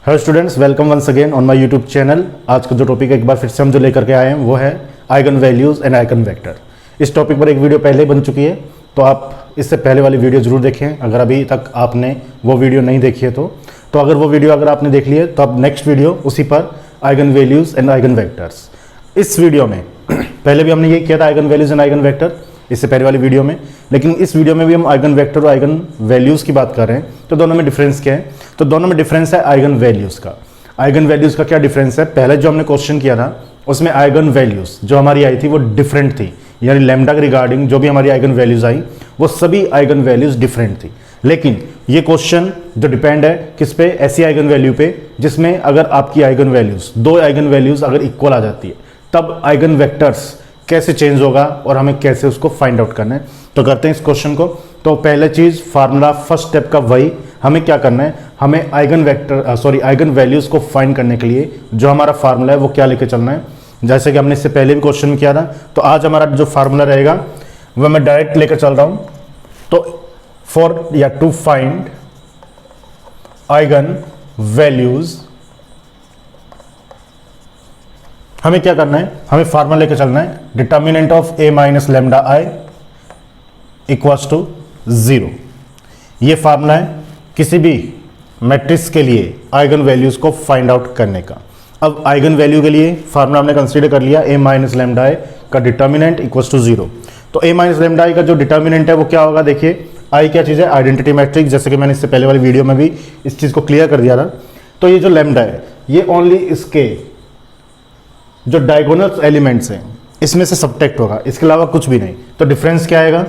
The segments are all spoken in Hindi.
Hello students, welcome once again on my YouTube channel. आज का जो टॉपिक एक बार फिर से हम जो लेकर के आए हैं वो है eigen values and eigen vector. इस टॉपिक पर एक वीडियो पहले बन चुकी है, तो आप इससे पहले वाली वीडियो जरूर देखें अगर अभी तक आपने वो वीडियो नहीं देखी है तो अगर वो वीडियो अगर आपने देख ली है तो अब नेक्स्ट वीडियो उसी पर eigen values and eigen vectors. इस वीडियो में पहले भी हमने ये किया था eigen values and eigen vector इससे पहले वाली वीडियो में, लेकिन इस वीडियो में भी हम आइगन वेक्टर और आइगन वैल्यूज़ की बात कर रहे हैं। तो दोनों में डिफरेंस क्या है? तो दोनों में डिफरेंस है आइगन वैल्यूज़ का। आइगन वैल्यूज़ का क्या डिफरेंस है? पहले जो हमने क्वेश्चन किया था उसमें आइगन वैल्यूज़ जो हमारी आई थी वो डिफरेंट थी, यानी लैम्डा के रिगार्डिंग जो भी हमारी आइगन वैल्यूज़ आई वो सभी आइगन वैल्यूज़ डिफरेंट थी। लेकिन ये क्वेश्चन जो डिपेंड है किस पे? ऐसी आइगन वैल्यू पे जिसमें अगर आपकी आइगन वैल्यूज़ दो आइगन वैल्यूज़ अगर इक्वल आ जाती है तब आइगन वेक्टर्स कैसे चेंज होगा और हमें कैसे उसको फाइंड आउट करना है। तो करते हैं इस क्वेश्चन को। तो पहले चीज़ फार्मूला फर्स्ट स्टेप का वही, हमें क्या करना है, हमें आइगन वैल्यूज़ को फाइंड करने के लिए जो हमारा फार्मूला है वो क्या लेके चलना है। जैसे कि हमने इससे पहले भी क्वेश्चन में किया था, तो आज हमारा जो फार्मूला रहेगा वह मैं डायरेक्ट लेकर चल रहा हूँ। तो टू फाइंड आइगन वैल्यूज़ हमें क्या करना है, हमें फार्मूला लेकर चलना है determinant of a minus lambda I equals to 0। ये फार्मूला है किसी भी मैट्रिक्स के लिए आइगन वैल्यूज़ को फाइंड आउट करने का। अब आइगन वैल्यू के लिए फार्मूला हमने कंसीडर कर लिया a माइनस लेमडा आई का डिटर्मिनेंट इक्वल्स टू 0। तो a माइनस लेमडा आई का जो डिटर्मिनेंट है वो क्या होगा? देखिए आई क्या चीज़ है? आइडेंटिटी मैट्रिक्स, जैसे कि मैंने इससे पहले वाली वीडियो में भी इस चीज़ को क्लियर कर दिया था। तो ये जो लेमडा है ये ओनली इसके जो डायगोनल एलिमेंट्स हैं इसमें से सब्ट्रैक्ट होगा, इसके अलावा कुछ भी नहीं। तो डिफरेंस क्या आएगा?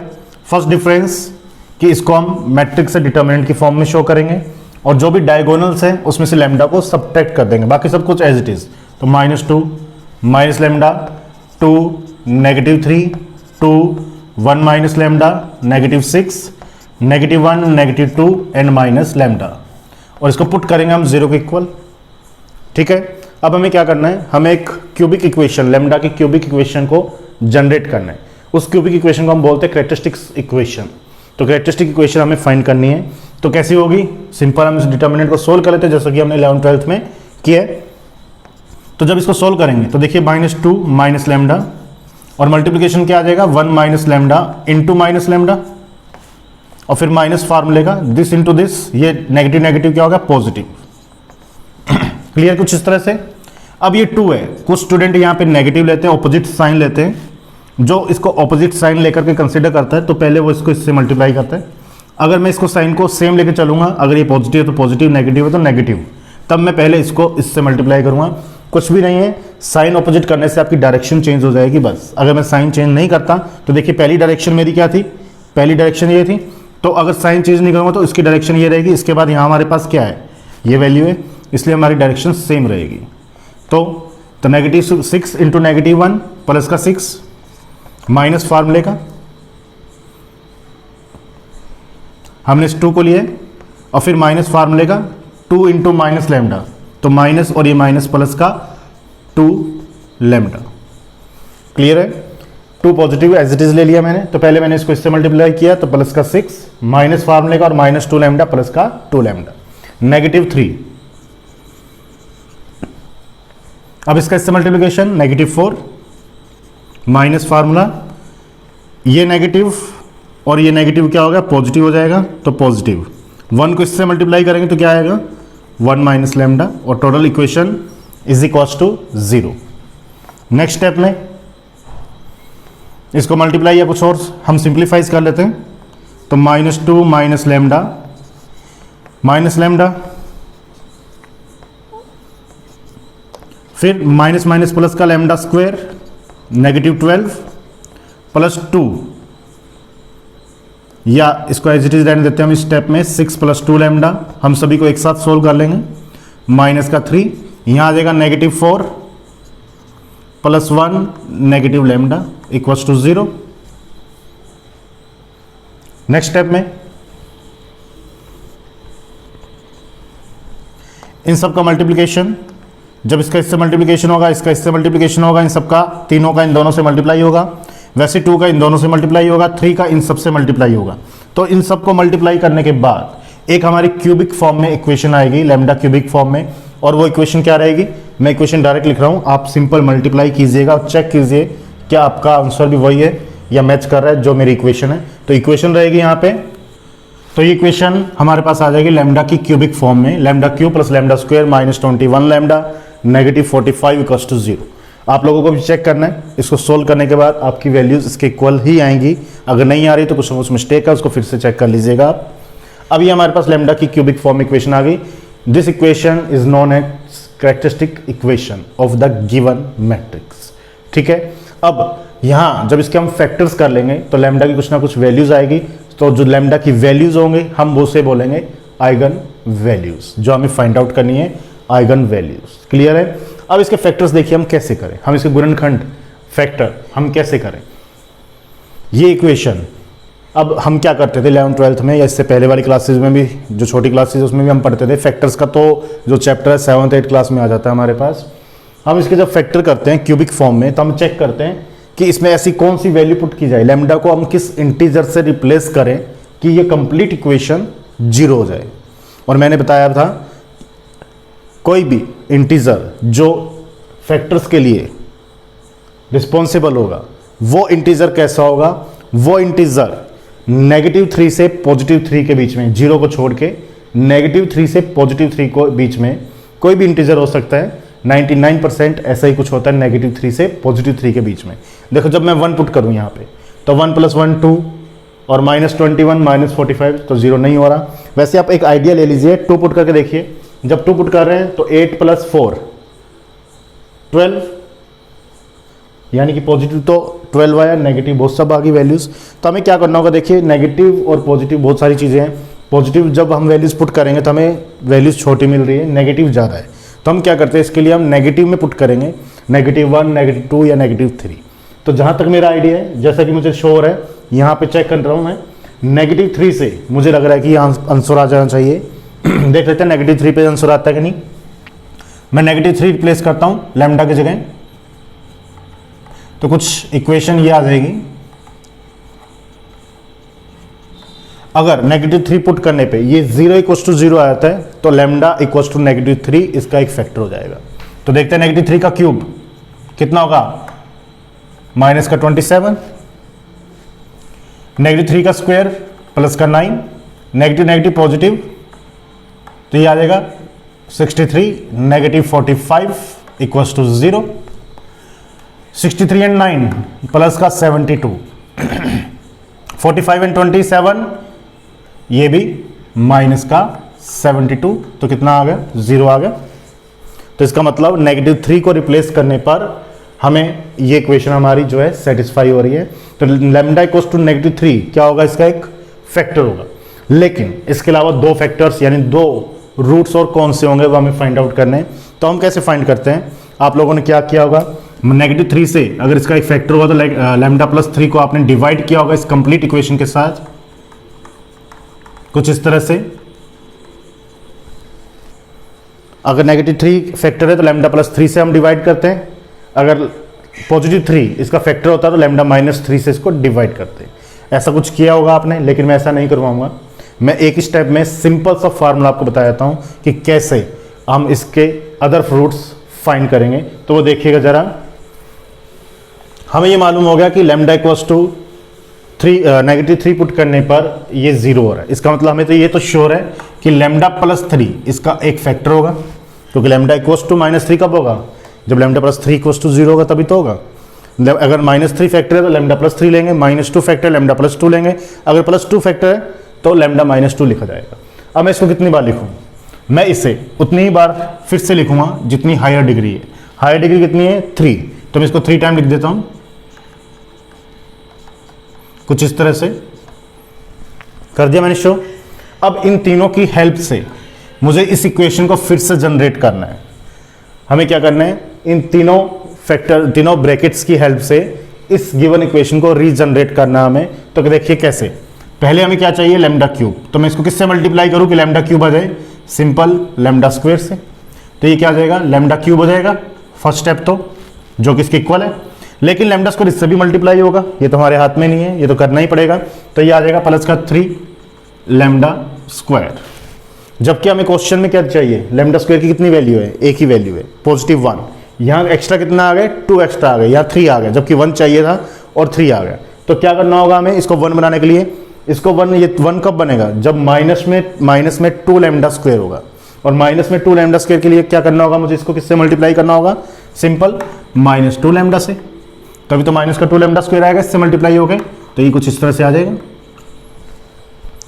फर्स्ट डिफरेंस कि इसको हम मैट्रिक्स से डिटर्मिनेंट की फॉर्म में शो करेंगे और जो भी डायगोनल्स हैं उसमें से लेमडा को सब्ट्रैक्ट कर देंगे, बाकी सब कुछ एज इट इज। तो -2 minus lambda 2 -3 2 1 minus lambda -6 -1 -2 and minus lambda, और इसको पुट करेंगे हम 0 के इक्वल। ठीक है, अब हमें क्या करना है, हमें एक क्यूबिक इक्वेशन, लेमडा की क्यूबिक इक्वेशन को जनरेट करना है। उस क्यूबिक इक्वेशन को हम बोलते हैं कैरेक्टरिस्टिक्स इक्वेशन। तो कैरेक्टरिस्टिक इक्वेशन हमें फाइंड करनी है। तो कैसी होगी? सिंपल, हम इस डिटर्मिनेंट को सोल्व कर लेते हैं जैसा कि हमने 11th-12th में किया है। तो जब इसको सोल्व करेंगे तो देखिए -2 माइनस लेमडा और मल्टीप्लीकेशन क्या आ जाएगा? 1 minus lambda into minus lambda और फिर माइनस फार्मूले का दिस इंटू दिस, ये नेगेटिव नेगेटिव क्या होगा? पॉजिटिव। क्लियर? कुछ इस तरह से। अब ये 2 है, कुछ स्टूडेंट यहाँ पे नेगेटिव लेते हैं, ऑपोजिट साइन लेते हैं। जो इसको ऑपोजिट साइन लेकर के कंसीडर करता है तो पहले वो इसको इससे मल्टीप्लाई करता है। अगर मैं इसको साइन को सेम लेके चलूंगा, अगर ये पॉजिटिव है तो पॉजिटिव, नेगेटिव है तो नेगेटिव, तब मैं पहले इसको इससे मल्टीप्लाई करूंगा। कुछ भी नहीं है, साइन ऑपोजिट करने से आपकी डायरेक्शन चेंज हो जाएगी बस। अगर मैं साइन चेंज नहीं करता तो देखिए पहली डायरेक्शन मेरी क्या थी? पहली डायरेक्शन ये थी। तो अगर साइन चेंज नहीं करूँगा तो इसकी डायरेक्शन ये रहेगी। इसके बाद यहाँ हमारे पास क्या है? ये वैल्यू है, इसलिए हमारी डायरेक्शन सेम रहेगी। तो -6 इंटू -1 प्लस का 6 माइनस फार्मूले का हमने इस 2 को लिए और फिर माइनस फार्मूले का 2 इंटू माइनस लेमडा, तो माइनस और ये माइनस प्लस का 2 लेमडा। क्लियर है? 2 पॉजिटिव एज इट इज ले लिया मैंने। तो पहले मैंने इसको इससे मल्टीप्लाई किया तो प्लस का 6 माइनस फार्मूले का और -2 लेमडा प्लस का 2 लेमडा -3। अब इसका इससे मल्टीप्लिकेशन -4 माइनस फार्मूला, ये नेगेटिव और ये नेगेटिव क्या होगा? पॉजिटिव हो जाएगा। तो पॉजिटिव 1 को इससे मल्टीप्लाई करेंगे तो क्या आएगा? 1 माइनस लेमडा, और total equation is equals to 0। Next step में इसको मल्टीप्लाई या कुछ और हम सिंप्लीफाइज कर लेते हैं। तो -2 माइनस लेमडा फिर माइनस माइनस प्लस का लेमडा स्क्वायर -12 प्लस 2, या इसको एज इट इज रहने देते हैं हम इस स्टेप में 6 प्लस 2 लेमडा। हम सभी को एक साथ सोल्व कर लेंगे। माइनस का 3, यहाँ आ जाएगा -4 plus 1 negative lambda equals to 0। Next step में इन सब का मल्टीप्लिकेशन, जब इसका इससे मल्टीप्लिकेशन होगा, इसका इससे मल्टीप्लिकेशन होगा, इन सबका तीनों का इन दोनों से मल्टीप्लाई होगा। वैसे 2 का इन दोनों से मल्टीप्लाई होगा, 3 का इन सब से मल्टीप्लाई होगा। तो इन सब को मल्टीप्लाई करने के बाद एक हमारी क्यूबिक फॉर्म में इक्वेशन आएगी, लैम्डा क्यूबिक फॉर्म में, और वो इक्वेशन क्या रहेगी, मैं इक्वेशन डायरेक्ट लिख रहा हूँ, आप सिंपल मल्टीप्लाई कीजिएगा और चेक कीजिए क्या आपका आंसर भी वही है या मैच कर रहा है जो मेरी इक्वेशन है। तो इक्वेशन रहेगी यहाँ पे, तो ये इक्वेशन हमारे पास आ जाएगी लैम्डा की क्यूबिक फॉर्म में, lambda cube plus lambda square minus 21 lambda negative 45 equals to 0। आप लोगों को भी चेक करना है, इसको सोल्व करने के बाद आपकी वैल्यूज इसके इक्वल ही आएंगी, अगर नहीं आ रही तो कुछ मिस्टेक है उसको फिर से चेक कर लीजिएगा आप। अब ये हमारे पास लैम्डा की क्यूबिक फॉर्म इक्वेशन आ गई। This equation is known as characteristic equation of the given matrix. ठीक है, अब यहाँ जब इसके हम फैक्टर्स कर लेंगे तो लैम्डा की कुछ ना कुछ वैल्यूज आएगी, तो जो लैम्डा की वैल्यूज होंगे हम वो से बोलेंगे आइगन वैल्यूज, जो हमें फाइंड आउट करनी है आइगन वैल्यूज। क्लियर है। अब इसके फैक्टर्स देखिए हम कैसे करें, हम इसके गुणनखंड फैक्टर हम कैसे करें। ये इक्वेशन अब हम क्या करते थे 11th 12th में या इससे पहले वाली क्लासेज में भी, जो छोटी क्लासेज उसमें भी हम पढ़ते थे फैक्टर्स का, तो जो चैप्टर है 7th 8th क्लास में आ जाता है हमारे पास। हम इसके जब फैक्टर करते हैं क्यूबिक फॉर्म में तो हम चेक करते हैं कि इसमें ऐसी कौन सी वैल्यू पुट की जाए, लैम्डा को हम किस इंटीजर से रिप्लेस करें कि ये कंप्लीट इक्वेशन 0 हो जाए। और मैंने बताया था कोई भी इंटीजर जो फैक्टर्स के लिए रिस्पॉन्सिबल होगा वो इंटीजर कैसा होगा, वो इंटीजर -3 से +3 के बीच में, 0 को छोड़ के -3 से +3 को बीच में कोई भी इंटीजर हो सकता है। 99% ऐसा ही कुछ होता है -3 से +3 के बीच में। देखो जब मैं 1 पुट करूं यहाँ पे तो 1 + 1 2 और -21 -45 तो 0 नहीं हो रहा। वैसे आप एक आइडिया ले लीजिए, 2 पुट करके देखिए, जब 2 पुट कर रहे हैं तो 8 + 4 12, यानी कि पॉजिटिव तो 12 आया, नेगेटिव बहुत सब आ गई वैल्यूज। तो हमें क्या करना होगा, देखिए नेगेटिव और पॉजिटिव बहुत सारी चीज़ें हैं। पॉजिटिव जब हम वैल्यूज पुट करेंगे तो हमें वैल्यूज छोटी मिल रही है, नेगेटिव ज़्यादा है, तो हम क्या करते हैं इसके लिए हम नेगेटिव में पुट करेंगे, -1 -2 या -3। तो जहाँ तक मेरा आइडिया है, जैसा कि मुझे शो हो रहा है यहाँ पे चेक कर रहा हूँ मैं, -3 से मुझे लग रहा है कि आंसर आ जाना चाहिए। देख लेते हैं -3 पे आंसर आता है कि नहीं। मैं -3 रिप्लेस करता हूँ लैम्डा की जगह, तो कुछ इक्वेशन ये आ जाएगी। अगर -3 पुट करने पे ये 0 = 0 आ जाता है तो लैम्डा = -3 इसका एक फैक्टर हो जाएगा। तो देखते हैं -3 का क्यूब कितना होगा, -27, -3 का स्क्वायर +9, नेगेटिव नेगेटिव पॉजिटिव, तो ये आ जाएगा 63, -45 = 0, 63 and 9 प्लस का 72, 45 and 27 ये भी माइनस का 72, तो कितना आ गया, 0 आ गया। तो इसका मतलब -3 को रिप्लेस करने पर हमें ये इक्वेशन हमारी जो है सेटिस्फाई हो रही है। तो लैम्डा = -3 क्या होगा, इसका एक फैक्टर होगा। लेकिन इसके अलावा 2 फैक्टर्स यानी 2 रूट्स और कौन से होंगे वो हमें फाइंड आउट करने हैं। तो हम कैसे फाइंड करते हैं, आप लोगों ने क्या किया होगा, -3 से अगर इसका एक फैक्टर होगा तो लैम्डा +3 को आपने डिवाइड किया होगा इस कंप्लीट इक्वेशन के साथ, कुछ इस तरह से। अगर -3 फैक्टर है तो लैम्डा +3 से हम डिवाइड करते हैं, अगर +3 इसका फैक्टर होता है तो लैम्डा -3 से इसको डिवाइड करते हैं। ऐसा कुछ किया होगा आपने, लेकिन मैं ऐसा नहीं करवाऊंगा। मैं एक स्टेप में सिंपल सा फार्मूला आपको बता देता हूं कि कैसे हम इसके अदर फ्रूट्स फाइंड करेंगे। तो वो देखिएगा जरा, हमें ये मालूम हो गया कि लैम्डा = -3 पुट करने पर ये 0 हो रहा है। इसका मतलब हमें तो ये तो श्योर है कि लैम्डा +3 इसका एक फैक्टर होगा, क्योंकि लैम्डा = -3 कब होगा, जब लैम्डा +3 = 0 होगा तभी तो होगा। अगर -3 फैक्टर है तो लैम्डा +3 लेंगे, -2 फैक्टर लैम्डा +2 लेंगे, अगर +2 फैक्टर है तो लैम्डा -2 लिखा जाएगा। अब मैं इसको कितनी बार लिखूँ, मैं इसे उतनी ही बार फिर से लिखूंगा जितनी हायर डिग्री है। हायर डिग्री कितनी है, 3, तो मैं इसको 3 टाइम लिख देता हूं, कुछ इस तरह से कर दिया मैंने शो। अब इन तीनों की हेल्प से मुझे इस इक्वेशन को फिर से जनरेट करना है। हमें क्या करना है, इन तीनों ब्रैकेट्स की हेल्प से इस गिवन इक्वेशन को रीजनरेट करना हमें। तो देखिए कैसे, पहले हमें क्या चाहिए, लैम्डा क्यूब। तो मैं इसको किससे मल्टीप्लाई करूं कि लैम्डा क्यूब आ जाए, सिंपल लैम्डा स्क्वायर से। तो ये क्या आ जाएगा, लैम्डा क्यूब हो जाएगा फर्स्ट स्टेप, तो जो कि इसके इक्वल है। लेकिन लैम्डा स्क्वायर इससे भी मल्टीप्लाई होगा, ये तो हमारे हाथ में नहीं है, ये तो करना ही पड़ेगा। तो ये आ जाएगा +3 लैम्डा स्क्वायर। जबकि हमें क्वेश्चन में क्या चाहिए, लैम्डा स्क्वायर की कितनी वैल्यू है, एक ही वैल्यू है +1। यहाँ एक्स्ट्रा कितना आ गए, 2 एक्स्ट्रा आ गए, यहाँ 3 आ गए, जबकि 1 चाहिए था और 3 आ गया। तो क्या करना होगा हमें इसको 1 बनाने के लिए, इसको 1, ये 1 कब बनेगा, जब माइनस में 2 लैम्डा स्क्वायर होगा। और माइनस में 2 लैम्डा स्क्वायर के लिए क्या करना होगा, मुझे इसको किससे मल्टीप्लाई करना होगा, सिंपल -2 लैम्डा से। तभी तो माइनस का 2 लैम्डा स्क्वायर आएगा, इससे मल्टीप्लाई हो गए, तो ये कुछ इस तरह से आ जाएगा।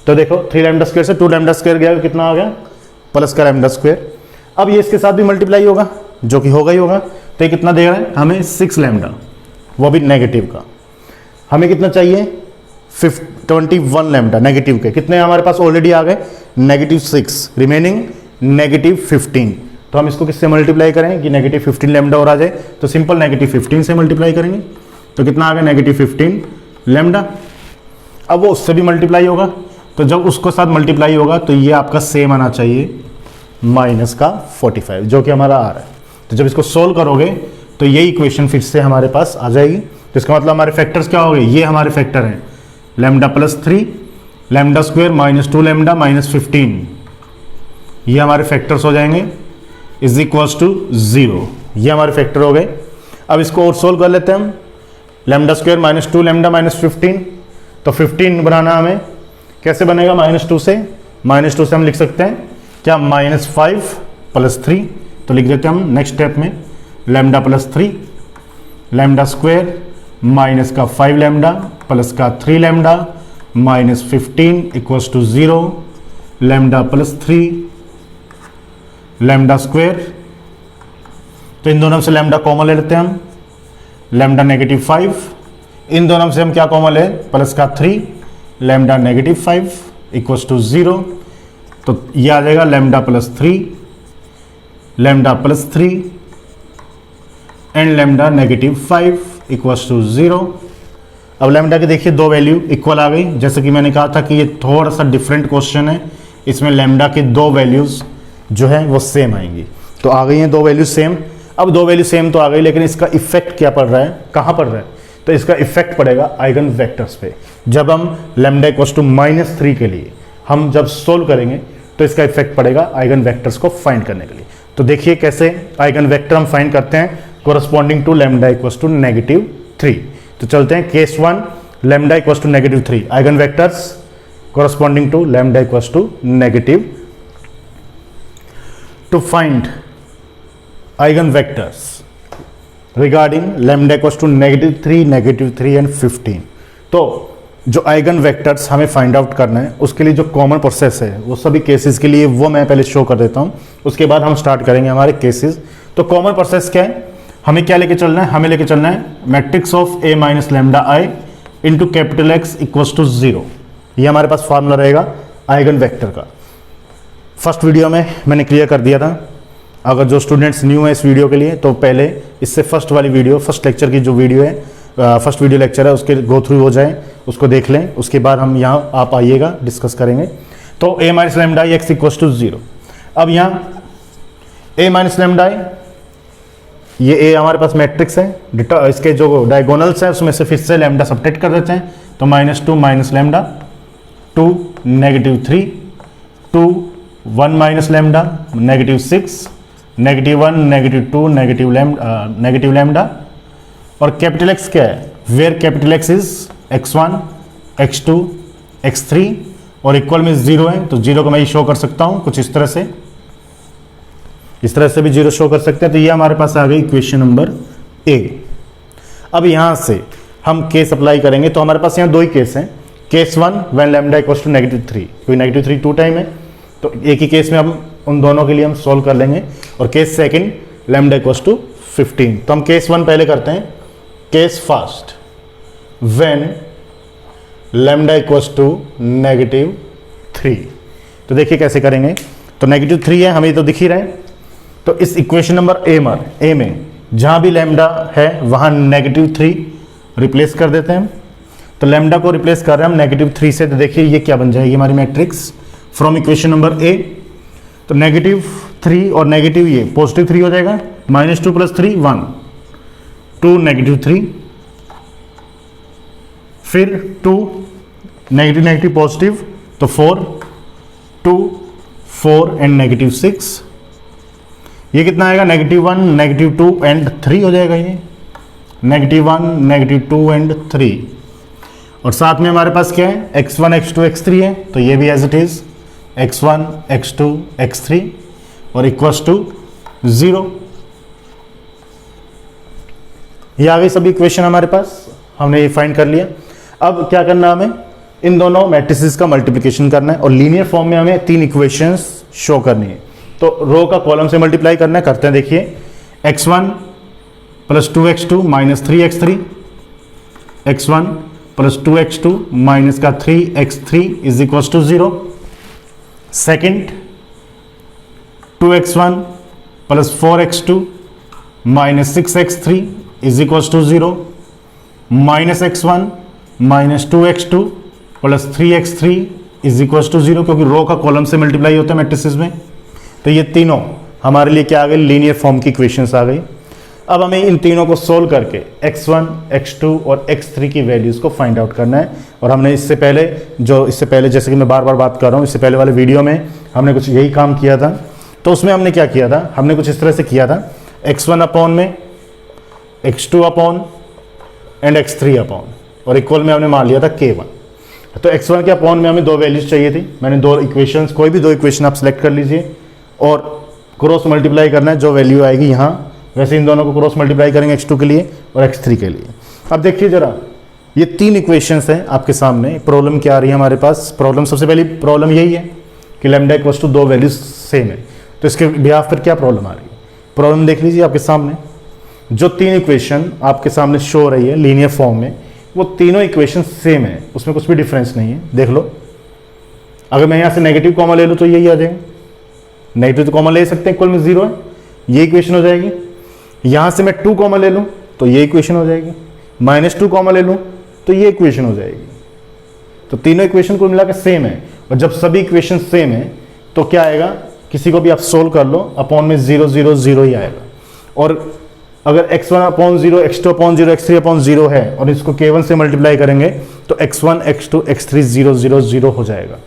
तो देखो 3 लैम्डा स्क्वायर से 2 लैम्डा स्क्वायर गया, कितना आ गया, प्लस का लैम्डा स्क्वायर। अब ये इसके साथ भी मल्टीप्लाई होगा, जो कि होगा ही होगा। तो ये कितना दे रहा है हमें, 6 लैम्डा, वो भी नेगेटिव का। हमें कितना चाहिए, 21 लैम्डा नेगेटिव के। कितने हमारे पास ऑलरेडी आ गए, -6, रिमेनिंग -15। तो हम इसको किससे मल्टीप्लाई करें कि -15 लैम्डा और आ जाए, तो सिंपल -15 से मल्टीप्लाई करेंगे। तो कितना आ गया, -15 लैम्डा। अब वो उससे भी मल्टीप्लाई होगा, तो जब उसको साथ मल्टीप्लाई होगा तो ये आपका सेम आना चाहिए -45, जो कि हमारा आ रहा है। तो जब इसको सोल्व करोगे तो ये इक्वेशन फिर से हमारे पास आ जाएगी। तो इसका मतलब हमारे फैक्टर्स क्या हो गए, ये हमारे फैक्टर हैं, लैम्डा +3 लैम्डा स्क्वायर -2 लैम्डा -15, ये हमारे फैक्टर्स हो जाएंगे, =0। ये हमारे फैक्टर हो गए। अब इसको और सोल्व कर लेते हैं हम, लैम्डा स्क्वायर -2 लैम्डा -15, तो 15 बनाना हमें कैसे बनेगा, -2 से हम लिख सकते हैं क्या, -5 + 3, तो लिख देते हैं हम नेक्स्ट स्टेप में, लैम्डा +3 लैम्डा स्क्वायर माइनस का 5 लैम्डा प्लस का 3 लैम्डा -15 = 0, लैम्डा +3 लैम्डा स्क्वायर। तो इन दोनों से लैम्डा कॉमन ले लेते हैं हम, लैम्डा -5, इन दोनों से हम क्या कॉमन ले, प्लस का 3 लैम्डा -5 = 0। तो ये आ जाएगा लैम्डा +3 एंड लैम्डा -5 = 0। अब लैम्डा की देखिए दो वैल्यू इक्वल आ गई। जैसे कि मैंने कहा था कि ये थोड़ा सा डिफरेंट क्वेश्चन है, इसमें लैम्डा की दो वैल्यूज जो है वो सेम आएंगी। तो आ गई हैं दो वैल्यू सेम। अब दो वैल्यू सेम तो आ गई, लेकिन इसका इफेक्ट क्या पड़ रहा है, कहाँ पड़ रहा है, तो इसका इफेक्ट पड़ेगा आइगन वेक्टर्स पे। जब हम लैम्डा = -3 के लिए हम जब सोल्व करेंगे तो इसका इफेक्ट पड़ेगा आइगन वेक्टर्स को फाइंड करने के लिए। तो देखिए कैसे आइगन वेक्टर हम फाइंड करते हैं कोरस्पॉन्डिंग टू लैम्डा = -3। तो चलते हैं case 1, lambda = -3, eigen vectors corresponding to lambda = to find eigenvectors regarding lambda = -3, -3 and 15। तो जो आइगन वेक्टर्स हमें फाइंड आउट करना है उसके लिए जो कॉमन प्रोसेस है वो सभी केसेस के लिए वो मैं पहले शो कर देता हूँ, उसके बाद हम स्टार्ट करेंगे हमारे केसेस। तो कॉमन प्रोसेस क्या है, हमें क्या लेके चलना है, हमें लेके चलना है matrix of A - λI into X = 0। ये हमारे पास फार्मूला रहेगा आइगन वेक्टर का। फर्स्ट वीडियो में मैंने क्लियर कर दिया था। अगर जो स्टूडेंट्स न्यू है इस वीडियो के लिए तो पहले इससे फर्स्ट वाली वीडियो, फर्स्ट लेक्चर की जो वीडियो है, फर्स्ट वीडियो लेक्चर है, उसके गो थ्रू हो जाए, उसको देख लें। उसके बाद हम यहाँ आप आइएगा, डिस्कस करेंगे। तो A - λI = 0। अब यहाँ A - λI, ये A हमारे पास मैट्रिक्स है, इसके जो डायगोनल्स हैं उसमें से फिर से लैम्डा सब्ट्रैक्ट कर देते हैं। तो -2 - लैम्डा 2 -3 2 1 - लैम्डा -6 -1 -2 लैम्डा। और कैपिटल X क्या है, where capital X is x1 x2 x3 और इक्वल में 0 है। तो 0 को मैं शो कर सकता हूँ कुछ इस तरह से, इस तरह से भी 0 शो कर सकते हैं। तो ये हमारे पास आ गई इक्वेशन नंबर A। अब यहाँ से हम केस अप्लाई करेंगे। तो हमारे पास यहाँ दो ही केस हैं। केस 1 व्हेन लैम्डा = -3, क्योंकि -3 2 टाइम है, तो एक ही केस में हम उन दोनों के लिए हम सोल्व कर लेंगे। और केस सेकंड लैम्डा = 15। तो हम केस 1 पहले करते हैं। Case first when lambda = -3। तो देखिए कैसे करेंगे। तो -3 है, हमें तो दिख ही रहा है। तो इस इक्वेशन नंबर A में जहाँ भी लैम्डा है वहाँ -3 रिप्लेस कर देते हैं। तो लैम्डा को रिप्लेस कर रहे हैं हम -3 से। तो देखिए ये क्या बन जाएगी हमारी matrix from equation number A। तो -3 और नेगेटिव ये +3 हो जाएगा, -2 + 3 1 2 -3, फिर 2 नेगेटिव पॉजिटिव तो 4 2 4 एंड -6। ये कितना आएगा? -1, -2 एंड 3 हो जाएगा ये, -1, -2 एंड 3। और साथ में हमारे पास क्या है? x1, x2, x3 है, तो ये भी as it is x1, x2, x3 और इक्वल्स टू 0। ये आ गई सभी इक्वेशन हमारे पास, हमने ये फाइंड कर लिया। अब क्या करना है हमें? इन दोनों मैट्रिसेस का मल्टीप्लिकेशन करना है और लीनियर फॉर्म में हमें 3 इक्वेशंस शो करनी है। तो रो का कॉलम से मल्टीप्लाई करना है, करते हैं। देखिए x1 + 2x2 - 3x3, x1 + 2x2 - 3x3 = 0। Second 2x1 + 4x2 - 6x3 = 0, -x1 - 2x2 + 3x3 = 0, क्योंकि रो का कॉलम से मल्टीप्लाई होता है मैट्रिसेस में। तो ये तीनों हमारे लिए क्या आ गई? लीनियर फॉर्म की इक्वेशंस आ गई। अब हमें इन तीनों को सोल्व करके x1, x2 और x3 की वैल्यूज़ को फाइंड आउट करना है। और हमने इससे पहले जैसे कि मैं बार बार बात कर रहा हूँ, इससे पहले वाले वीडियो में हमने कुछ यही काम किया था। तो उसमें हमने क्या किया था? हमने कुछ इस तरह से किया था, x1 अपॉन में, x2 upon and x3 upon, और इक्वल में हमने मान लिया था k1। तो x1 के अपॉन में हमें 2 वैल्यूज चाहिए थी। मैंने 2 इक्वेशंस, कोई भी 2 इक्वेशन आप सेलेक्ट कर लीजिए और क्रॉस मल्टीप्लाई करना है। जो वैल्यू आएगी यहाँ, वैसे इन दोनों को क्रॉस मल्टीप्लाई करेंगे x2 के लिए और x3 के लिए। अब देखिए जरा, ये 3 इक्वेशंस हैं आपके सामने। प्रॉब्लम क्या आ रही है हमारे पास? प्रॉब्लम, सबसे पहली प्रॉब्लम यही है कि lambda equals to 2 values same है। तो इसके बिहाफ पर क्या प्रॉब्लम आ रही है? प्रॉब्लम देख लीजिए आपके सामने। जो 3 इक्वेशन आपके सामने शो हो रही है लीनियर फॉर्म में, वो तीनों इक्वेशन सेम है, उसमें कुछ भी डिफरेंस नहीं है। देख लो, अगर मैं यहाँ से नेगेटिव कॉमा ले लूँ तो यही आ जाएगा। नेगेटिव तो कॉमा ले सकते हैं, इक्वल में 0 है, ये इक्वेशन हो जाएगी। यहाँ से मैं 2 कॉमा ले लूँ तो ये इक्वेशन हो जाएगी, -2 कॉमा ले लूँ तो ये इक्वेशन हो जाएगी। तो तीनों इक्वेशन को मिलाकर सेम है। और जब सभी इक्वेशन सेम है तो क्या आएगा? किसी को भी आप सोल्व कर लो, अपॉन में 0, 0, 0 ही आएगा। और अगर x1/0, x2/0, x3/0 है और इसको k1 से मल्टीप्लाई करेंगे तो x1, x2, x3 0, 0, 0 हो जाएगा,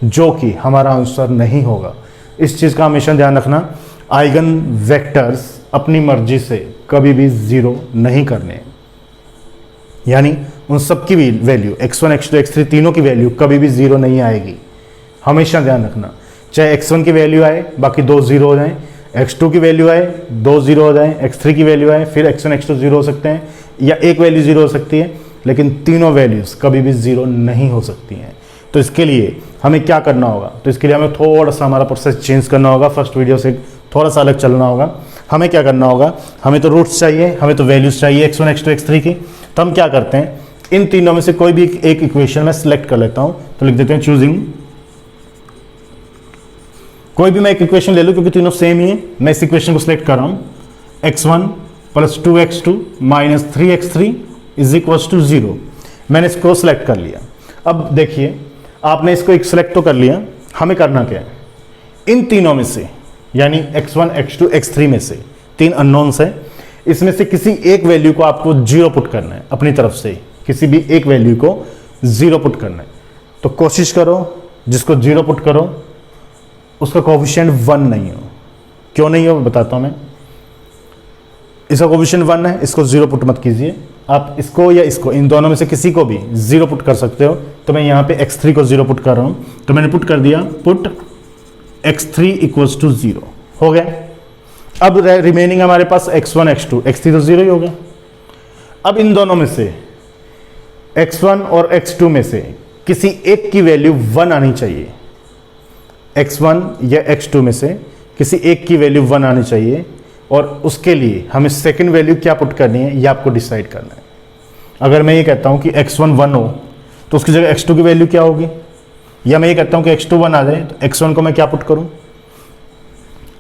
जो कि हमारा आंसर नहीं होगा। इस चीज़ का हमेशा ध्यान रखना, आइगन वेक्टर्स अपनी मर्जी से कभी भी 0 नहीं करने, यानी उन सब की भी वैल्यू x1, x2, x3 तीनों की वैल्यू कभी भी 0 नहीं आएगी। हमेशा ध्यान रखना, चाहे x1 की वैल्यू आए बाकी 2 0 हो जाएं, x2 की वैल्यू आए 2 0 हो जाएं, x3 की वैल्यू आए फिर x1, x2 0 हो सकते हैं, या एक वैल्यू 0 हो सकती है, लेकिन तीनों वैल्यूज़ कभी भी 0 नहीं हो सकती हैं। तो इसके लिए हमें क्या करना होगा? तो इसके लिए हमें थोड़ा सा हमारा प्रोसेस चेंज करना होगा, फर्स्ट वीडियो से थोड़ा सा अलग चलना होगा। हमें क्या करना होगा? हमें तो रूट्स चाहिए, हमें तो वैल्यूज़ चाहिए x1, x2, x3 की। तो हम क्या करते हैं, इन तीनों में से कोई भी एक इक्वेशन में सिलेक्ट कर लेता हूँ। तो लिख देते हैं चूजिंग, कोई भी मैं एक इक्वेशन ले लूँ क्योंकि तीनों सेम ही है। मैं इस इक्वेशन को सिलेक्ट कर रहा हूँ, x1 + 2x2 - 3x3 = 0। मैंने इसको सिलेक्ट कर लिया। अब देखिए, आपने इसको एक सिलेक्ट तो कर लिया, हमें करना क्या है? इन तीनों में से, यानी x1, x2, x3 में से 3 अननोन्स है, इसमें से किसी एक वैल्यू को आपको 0 पुट करना है अपनी तरफ से, किसी भी एक वैल्यू को 0 पुट करना है। तो कोशिश करो जिसको 0 पुट करो उसका कोफिशिएंट 1 नहीं हो। क्यों नहीं हो बताता हूं मैं। इसका कोफिशिएंट 1 है, इसको 0 पुट मत कीजिए। आप इसको या इसको, इन दोनों में से किसी को भी 0 पुट कर सकते हो। तो मैं यहाँ पे x3 को 0 पुट कर रहा हूँ, तो मैंने पुट कर दिया, पुट x3 = 0 हो गया। अब रिमेनिंग हमारे पास x1, x2, x3 तो 0 ही हो गया। अब इन दोनों में से x1 और x2 में से किसी एक की वैल्यू 1 आनी चाहिए। x1 या x2 में से किसी एक की वैल्यू 1 आनी चाहिए, और उसके लिए हमें सेकंड वैल्यू क्या पुट करनी है ये आपको डिसाइड करना है। अगर मैं ये कहता हूँ कि x1 1 हो तो उसकी जगह x2 की वैल्यू क्या होगी, या मैं ये कहता हूँ कि x2 1 आ जाए तो x1 को मैं क्या पुट करूँ,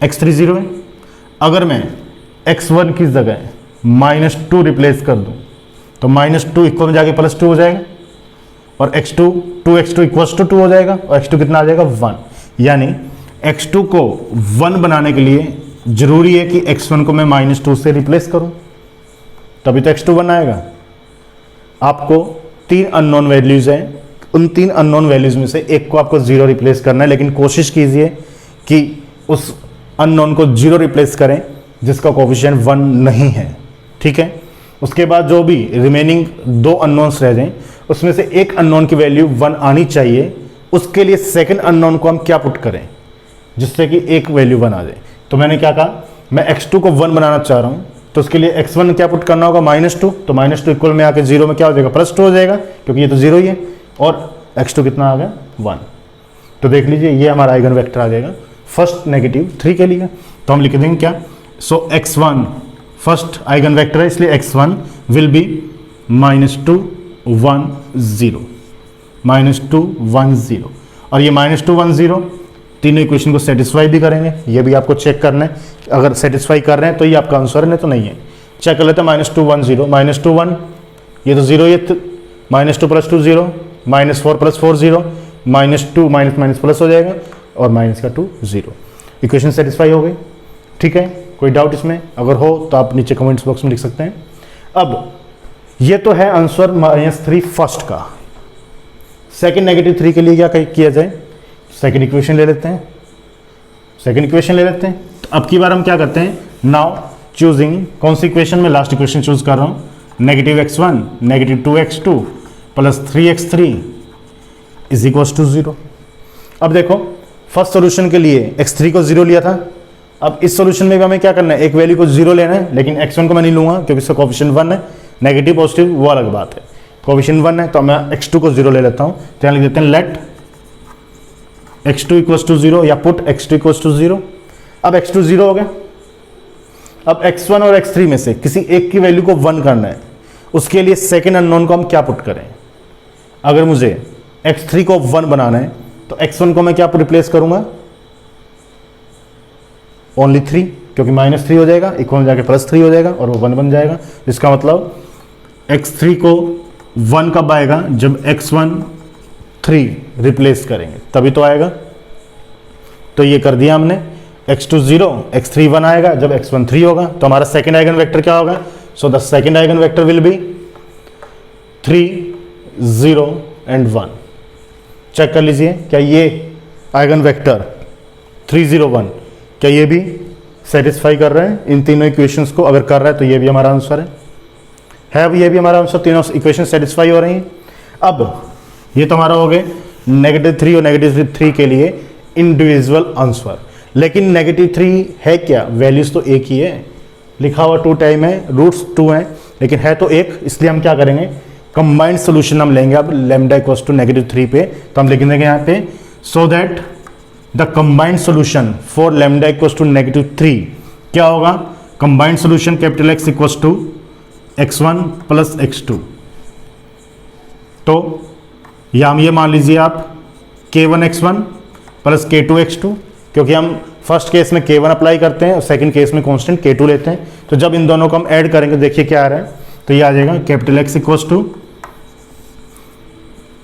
x3 0 है। अगर मैं x1 की जगह -2 रिप्लेस कर दूँ तो -2 इक्वल में जाके +2 हो जाएगा, और x2 2x2 = 2 हो जाएगा, और x2 कितना आ जाएगा 1। यानी x2 को 1 बनाने के लिए जरूरी है कि x1 को मैं -2 से रिप्लेस करूं, तभी तो x2 1 आएगा। आपको 3 अननोन वैल्यूज हैं, उन 3 अननोन वैल्यूज में से एक को आपको 0 रिप्लेस करना है, लेकिन कोशिश कीजिए कि उस अननोन को 0 रिप्लेस करें जिसका कोफिशिएंट 1 नहीं है। ठीक है, उसके बाद जो भी रिमेनिंग 2 अननोन्स रह जाएं उसमें से एक अननोन की वैल्यू 1 आनी चाहिए। उसके लिए सेकंड अननोन को हम क्या पुट करें जिससे कि एक वैल्यू 1 आ जाए। तो मैंने क्या कहा, मैं x2 को 1 बनाना चाह रहा हूँ, तो उसके लिए x1 क्या पुट करना होगा, -2। तो -2 इक्वल में आके 0 में क्या हो जाएगा, +2 हो जाएगा, क्योंकि ये तो 0 ही है। और x2 कितना आ गया, 1। तो देख लीजिए ये हमारा आइगन वेक्टर आ जाएगा फर्स्ट -3 के लिए। तो हम लिख देंगे क्या, सो x1 फर्स्ट आइगन वेक्टर है, इसलिए x1 विल बी -2 1 0, -2 1 0। और ये -2 1 0 तीनों इक्वेशन को सेटिस्फाई भी करेंगे। ये भी आपको चेक करना है, अगर सेटिस्फाई कर रहे हैं तो ये आपका आंसर है, नहीं तो नहीं है। चेक कर लेते हैं, -2 1 0, -2 1, ये तो 0, ये -2 + 2 0, -4 + 4 0, -2 माइनस प्लस हो जाएगा और -2 0। इक्वेशन सेटिस्फाई हो गई। ठीक है, कोई डाउट इसमें अगर हो तो आप नीचे कमेंट्स बॉक्स में लिख सकते हैं। अब ये तो है आंसर -3 फर्स्ट का। सेकंड -3 के लिए क्या किया जाए, सेकंड इक्वेशन ले लेते हैं। तो अब की बार हम क्या करते हैं, नाउ चूजिंग, कौन सी इक्वेशन में, लास्ट इक्वेशन चूज कर रहा हूं, -x1 -2x2 + 3x3 = 0। अब देखो फर्स्ट सॉल्यूशन के लिए x3 को 0 लिया था। अब इस सॉल्यूशन में भी हमें क्या करना है, एक वैल्यू को 0 लेना है, लेकिन x1 को मैं नहीं लूंगा क्योंकि इसका कोफिशिएंट 1 है। नेगेटिव पॉजिटिव वो अलग बात है, कोफिशिएंट 1 है तो मैं x2 को 0 ले लेता हूं। तो लिख देते हैं लेट x2 = 0 या पुट x2 = 0। अब x2 0 हो गया। अब x1 और x3 में से किसी एक की वैल्यू को 1 करना है, उसके लिए सेकेंड अननोन को हम क्या पुट करें। अगर मुझे x3 को 1 बनाना है तो x1 को मैं क्या रिप्लेस करूंगा, ओनली 3, क्योंकि -3 हो जाएगा, इक्वल में जाके +3 हो जाएगा और वो 1 बन जाएगा। जिसका मतलब x3 को 1 कब आएगा, जब x1 3 रिप्लेस करेंगे तभी तो आएगा। तो ये कर दिया हमने, x2 0, x3 1 आएगा जब x1 3 होगा। तो हमारा सेकेंड आइगन वेक्टर क्या होगा, so the second eigen vector will be 3 0 and 1। Check कर लीजिए क्या ये आइगन वेक्टर 3 0 1 क्या ये भी सेटिस्फाई कर रहे हैं इन तीनों इक्वेशंस को। अगर कर रहा है तो ये भी हमारा आंसर है ये भी हमारा आंसर, तीनों इक्वेशन सेटिस्फाई हो रही हैं। अब ये तो हमारा हो गए -3 और -3 के लिए इंडिविजुअल आंसर। लेकिन -3 है क्या, वैल्यूज तो एक ही है, लिखा हुआ 2 टाइम है, रूट्स 2 हैं, लेकिन है तो एक। इसलिए हम क्या करेंगे, कंबाइंड सोल्यूशन हम लेंगे अब लैम्डा = -3 पे। तो हम लिख देंगे यहाँ पे, so that the combined solution for lambda = -3 क्या होगा, combined solution capital X = x1 + x2। तो या हम ये मान लीजिए आप k1 x1 + k2 x2, क्योंकि हम फर्स्ट केस में k1 अप्लाई करते हैं और सेकंड केस में कांस्टेंट k2 लेते हैं। तो जब इन दोनों को हम ऐड करेंगे देखिए क्या आ रहा है, तो ये आ जाएगा कैपिटल X =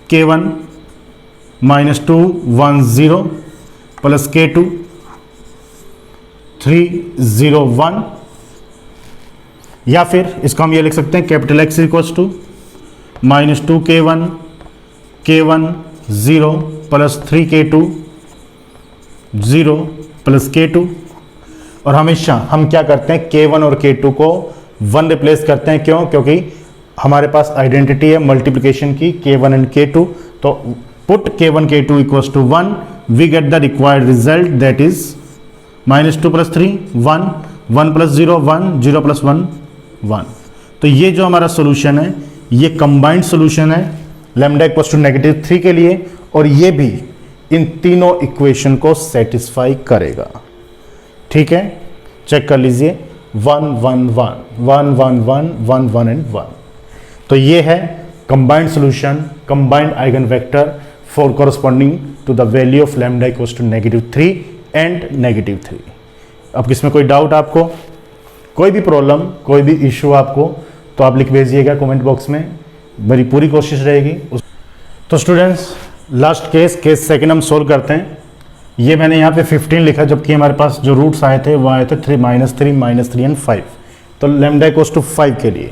k1 -2 1 0 + k2 3 0 1। या फिर इसको हम ये लिख सकते हैं capital X = -2 k1 0 + 3 k2 0 + k2। और हमेशा हम क्या करते हैं, k1 और k2 को 1 रिप्लेस करते हैं। क्यों, क्योंकि हमारे पास आइडेंटिटी है मल्टीप्लिकेशन की, k1 एंड k2। तो put k1 k2 = 1, we get the required result, that is -2 + 3 1 1 + 0 1 0 + 1 1। तो ये जो हमारा सोल्यूशन है ये कंबाइंड सोल्यूशन है लैम्डा = -3 के लिए, और ये भी इन तीनों इक्वेशन को सेटिस्फाई करेगा। ठीक है, चेक कर लीजिए 1 1 1 1 1 1 1 1 एंड 1। तो ये है combined solution, combined eigen vector for corresponding to the value of lambda = -3 and -3। अब किसमें कोई डाउट आपको, कोई भी प्रॉब्लम, कोई भी इशू आपको, तो आप लिख भेजिएगा कमेंट बॉक्स में, मेरी पूरी कोशिश रहेगी। तो स्टूडेंट्स लास्ट केस सेकंड हम सोल्व करते हैं। ये मैंने यहाँ पे 15 लिखा, जबकि हमारे पास जो रूट्स आए थे वो आए थे -3 एंड 5। तो लैम्डा = 5 के लिए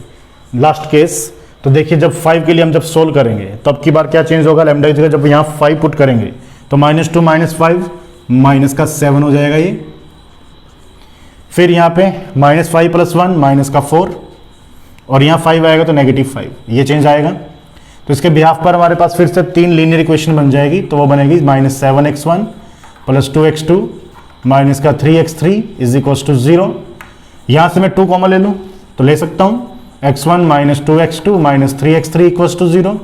लास्ट केस। तो देखिए जब 5 के लिए हम जब सोल्व करेंगे तब की बार क्या चेंज होगा, लैम्डा की जगह जब यहाँ 5 पुट करेंगे तो -2 -5 माइनस का 7 हो जाएगा ये। फिर यहाँ पे -5 + 1 माइनस का 4, और यहाँ 5 आएगा तो -5, ये चेंज आएगा। तो इसके बिहाफ पर हमारे पास फिर से 3 लीनियर इक्वेशन बन जाएगी, तो वो बनेगी -7x1 + 2x2 माइनस का 3x3 = 0। यहाँ से मैं 2 कॉमन ले लूँ तो ले सकता हूँ, x1 - 2x2 - 3x3 = 0,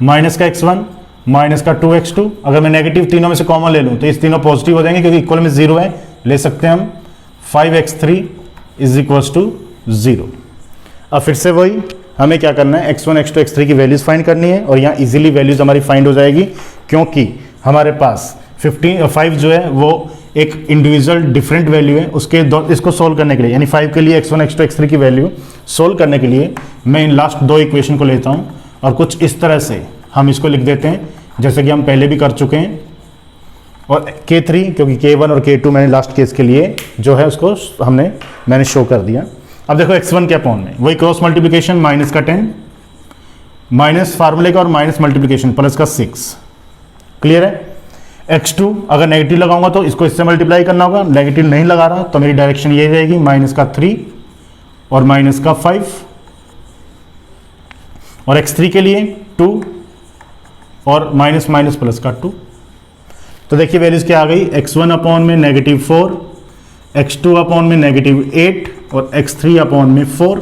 माइनस का x1 माइनस का 2x2। अगर मैं नेगेटिव तीनों में से कॉमन ले लूँ तो इस तीनों पॉजिटिव हो जाएंगे क्योंकि इक्वल में 0 है, ले सकते हैं हम 5x3 = 0। अब फिर से वही हमें क्या करना है, x1 x2 x3 की वैल्यूज फाइंड करनी है, और यहाँ इजीली वैल्यूज हमारी फाइंड हो जाएगी क्योंकि हमारे पास 5 जो है वो एक इंडिविजुअल डिफरेंट वैल्यू है। इसको सोल्व करने के लिए, यानी 5 के लिए x1 x2 x3 की वैल्यू सोल्व करने के लिए मैं इन लास्ट 2 इक्वेशन को लेता हूँ और कुछ इस तरह से हम इसको लिख देते हैं जैसे कि हम पहले भी कर चुके हैं। और K3 क्योंकि K1 और K2 मैंने लास्ट केस के लिए जो है उसको मैंने शो कर दिया। अब देखो x1 के अपॉन में वही क्रॉस मल्टीप्लिकेशन माइनस का 10 माइनस फार्मूले का और माइनस मल्टीप्लिकेशन प्लस का 6, क्लियर है। x2 अगर नेगेटिव लगाऊंगा तो इसको इससे मल्टीप्लाई करना होगा, नेगेटिव नहीं लगा रहा तो मेरी डायरेक्शन ये रहेगी माइनस का 3 और माइनस का 5। और x3 के लिए 2 और माइनस माइनस प्लस का 2। तो देखिए वैल्यूज क्या आ गई, x1 अपॉन में -4, x2 अपॉन में -8 और x3 अपॉन में 4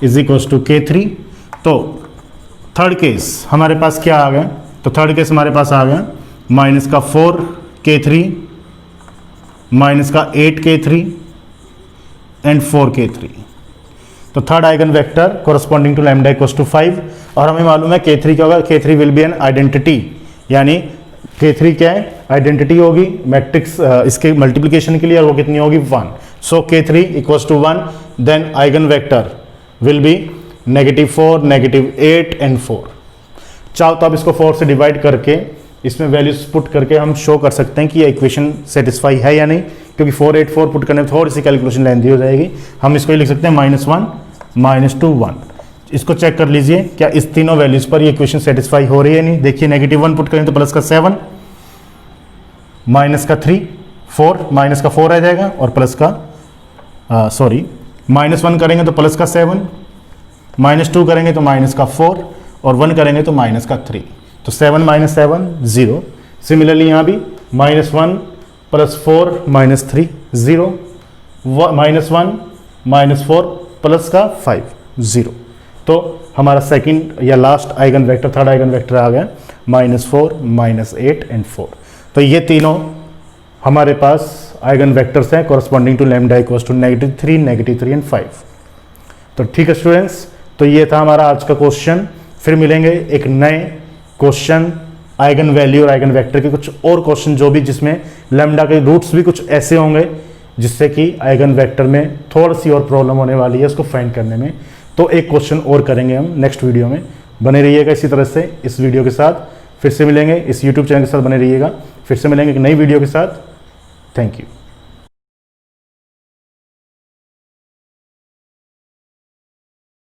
= K3। तो थर्ड केस हमारे पास क्या आ गया, तो थर्ड केस हमारे पास आ गया माइनस का 4 K3 माइनस का 8 K3 एंड 4 K3। तो third eigen vector corresponding to lambda = 5, और हमें मालूम है K3 क्या होगा, K3 will be an identity, यानी K3 क्या है, आइडेंटिटी होगी मैट्रिक्स इसके मल्टीप्लिकेशन के लिए, और वो कितनी होगी 1। So K3 = 1, then eigen vector will be -4 -8 and 4। चाहो तो आप इसको 4 से डिवाइड करके इसमें वैल्यूज पुट करके हम शो कर सकते हैं कि ये इक्वेशन सेटिस्फाई है या नहीं, क्योंकि 4 8 4 पुट करने में थोड़ी सी कैलकुलेशन लेंथी हो जाएगी। हम इसको ही लिख सकते हैं -1 -2 1। इसको चेक कर लीजिए क्या इस तीनों वैल्यूज पर ये इक्वेशन सेटिस्फाई हो रही है नहीं। देखिए -1 पुट करें तो प्लस का 7, माइनस का 3 4 माइनस का 4 आ जाएगा, और प्लस का -1 करेंगे तो प्लस का 7, -2 करेंगे तो माइनस का 4, और 1 करेंगे तो माइनस का 3। तो 7 - 7 0। सिमिलरली यहाँ भी -1 + 4 - 3 0, -1 - 4 प्लस का 5 0। तो हमारा सेकंड या last eigen vector, third eigen vector आ गया -4 -8 एंड 4। तो ये तीनों हमारे पास आइगन वेक्टर्स हैं कोरस्पॉन्डिंग टू लैम्डा = -3 -3 एंड 5। तो ठीक है स्टूडेंट्स, तो ये था हमारा आज का क्वेश्चन। फिर मिलेंगे एक नए क्वेश्चन आइगन वैल्यू और आइगन वेक्टर के कुछ और क्वेश्चन जो भी जिसमें लैम्डा के रूट्स भी कुछ ऐसे होंगे जिससे कि आइगन वेक्टर में थोड़ी सी और प्रॉब्लम होने वाली है उसको फाइंड करने में। तो एक क्वेश्चन और करेंगे हम नेक्स्ट वीडियो में, बने रहिएगा इसी तरह से इस वीडियो के साथ। फिर से मिलेंगे इस यूट्यूब चैनल के साथ, बने रहिएगा। फिर से मिलेंगे एक नई वीडियो के साथ। Thank you.